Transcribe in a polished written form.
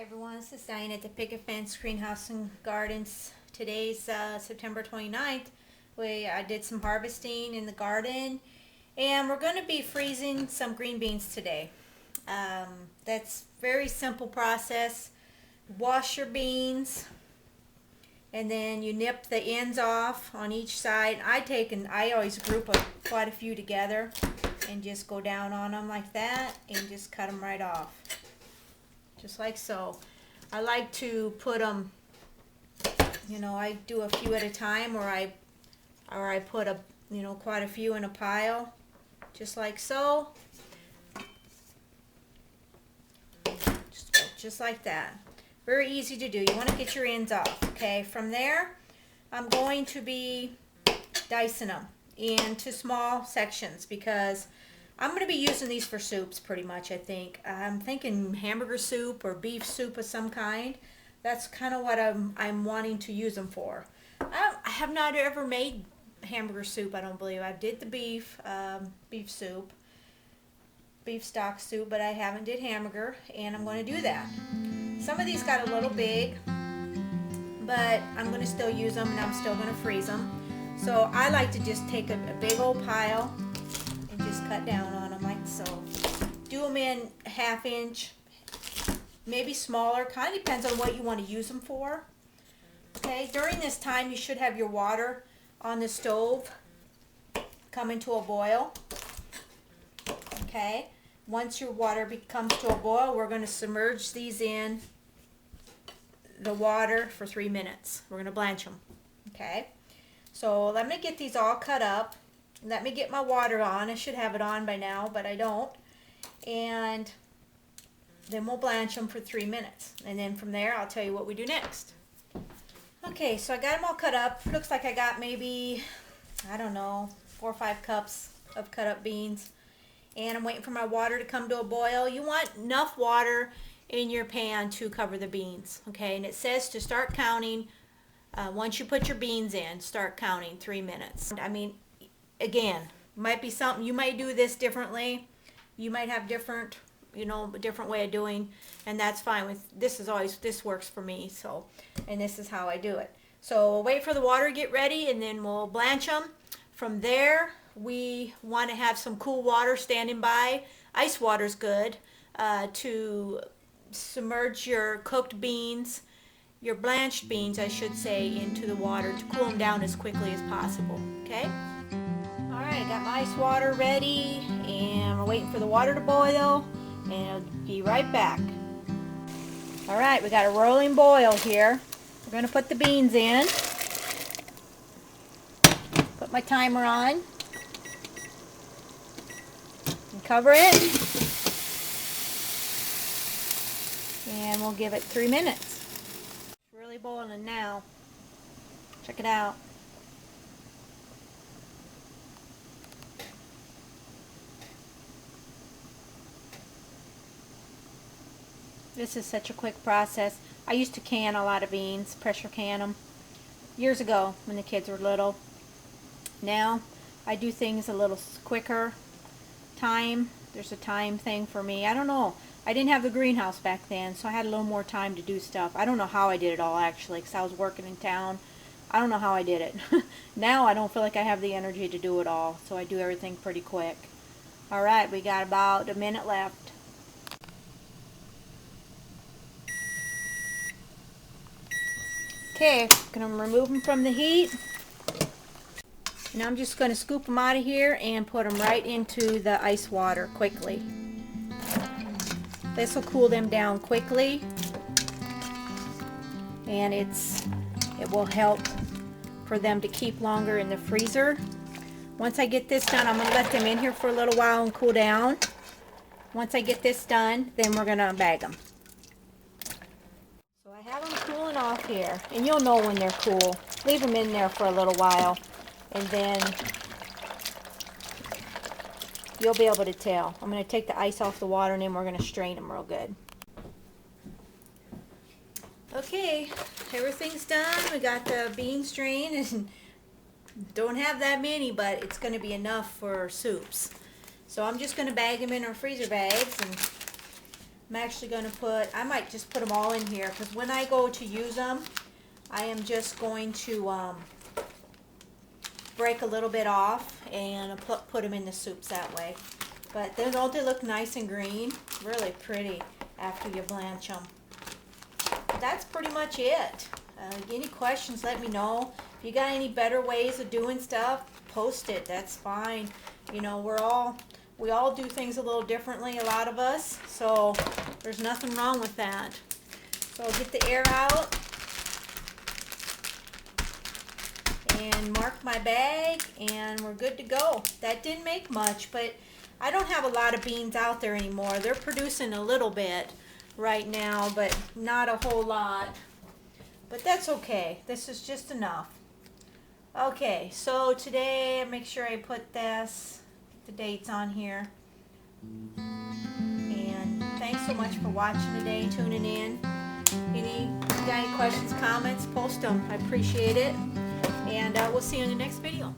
Hi everyone, this is Diane at the Picket Fence Greenhouse and Gardens. Today's September 29th. I did some harvesting in the garden and we're going to be freezing some green beans today. That's very simple process. Wash your beans and then you nip the ends off on each side. I always group quite a few together and just go down on them like that and just cut them right off. Just like so. I like to put them, I do a few at a time, or I put quite a few in a pile, just like so. Just like that. Very easy to do. You want to get your ends off, okay? From there, I'm going to be dicing them into small sections because I'm going to be using these for soups pretty much, I think. I'm thinking hamburger soup or beef soup of some kind. That's kind of what I'm wanting to use them for. I have not ever made hamburger soup, I don't believe. I did the beef soup, beef stock soup, but I haven't did hamburger, and I'm going to do that. Some of these got a little big, but I'm going to still use them, and I'm still going to freeze them. So I like to just take a big old pile and just cut down on them like so. Do them in 1/2 inch, maybe smaller, kind of depends on what you want to use them for. Okay, during this time you should have your water on the stove coming to a boil. Okay, once your water comes to a boil, we're going to submerge these in the water for 3 minutes. We're going to blanch them. Okay, so let me get these all cut up. Let me get my water on. I should have it on by now, but I don't. And then we'll blanch them for 3 minutes. And then from there, I'll tell you what we do next. Okay, so I got them all cut up. Looks like I got maybe, I don't know, 4 or 5 cups of cut up beans. And I'm waiting for my water to come to a boil. You want enough water in your pan to cover the beans. Okay, and it says to start counting, once you put your beans in, start counting 3 minutes. I mean, again, might be something you might do this differently. You might have different way of doing, and that's fine. This works for me. So, and this is how I do it. So we'll wait for the water to get ready, and then we'll blanch them. From there, we want to have some cool water standing by. Ice water's good to submerge your cooked beans, your blanched beans, I should say, into the water to cool them down as quickly as possible. Okay. Alright, got my ice water ready, and we're waiting for the water to boil, and I'll be right back. Alright, we got a rolling boil here. We're going to put the beans in. Put my timer on. And cover it. And we'll give it 3 minutes. It's really boiling now. Check it out. This is such a quick process. I used to can a lot of beans, pressure can them, years ago when the kids were little. Now I do things a little quicker. There's a time thing for me. I don't know. I didn't have the greenhouse back then, so I had a little more time to do stuff. I don't know how I did it all actually, because I was working in town. I don't know how I did it. Now I don't feel like I have the energy to do it all, so I do everything pretty quick. Alright, we got about a minute left. Okay, I'm going to remove them from the heat. And I'm just going to scoop them out of here and put them right into the ice water quickly. This will cool them down quickly. And it will help for them to keep longer in the freezer. Once I get this done, I'm going to let them in here for a little while and cool down. Once I get this done, then we're going to bag them. I have them cooling off here, and you'll know when they're cool. Leave them in there for a little while, and then you'll be able to tell. I'm going to take the ice off the water, and then we're going to strain them real good. Okay, everything's done. We got the beans drained, and don't have that many, but it's going to be enough for soups. So I'm just going to bag them in our freezer bags and I'm actually going to I might just put them all in here, because when I go to use them, I am just going to break a little bit off and put them in the soups that way. But don't they look nice and green? Really pretty after you blanch them. That's pretty much it. Any questions, let me know. If you got any better ways of doing stuff, post it. That's fine. You know, we all do things a little differently, a lot of us, so there's nothing wrong with that. So I'll get the air out and mark my bag, and we're good to go. That didn't make much, but I don't have a lot of beans out there anymore. They're producing a little bit right now, but not a whole lot. But that's okay. This is just enough. Okay, so today, make sure I put the dates on here. And thanks so much for watching today, tuning in. Got any questions, comments, post them. I appreciate it. And we'll see you in the next video.